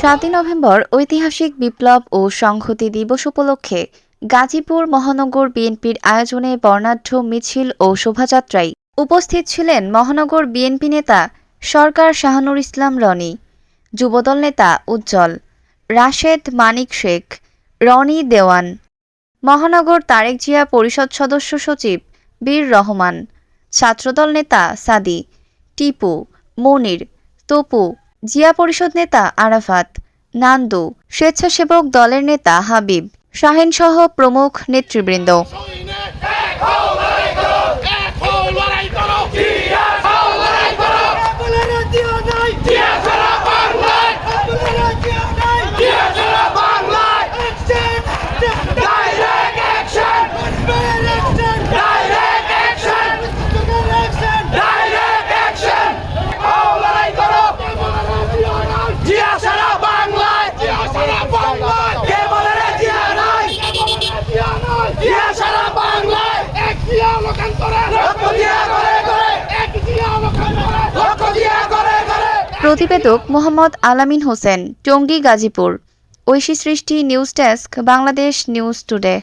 7 November ঐতিহাসিক বিপ্লব ও সংহতি দিবস উপলক্ষে গাজীপুর মহানগর বিএনপির আয়োজনে বর্ণাঢ্য মিছিল ও শোভাযাত্রায় উপস্থিত ছিলেন মহানগর বিএনপি নেতা সরকার শাহানুর ইসলাম রনি, যুবদল নেতা উজ্জ্বল, রাশেদ মানিক শেখ, রনি দেওয়ান, মহানগর তারেক জিয়া পরিষদ সদস্য সচিব বীর রহমান, ছাত্রদল নেতা সাদি, টিপু, মনির, তপু, জিয়া পরিষদ নেতা আরাফাত, নান্দু, স্বেচ্ছাসেবক দলের নেতা হাবিব, শাহিনসহ প্রমুখ নেতৃবৃন্দ। প্রতিবেদক মোহাম্মদ আলামিন হোসেন, টঙ্গী, গাজীপুর। ঐশী সৃষ্টি, news desk, Bangladesh news today.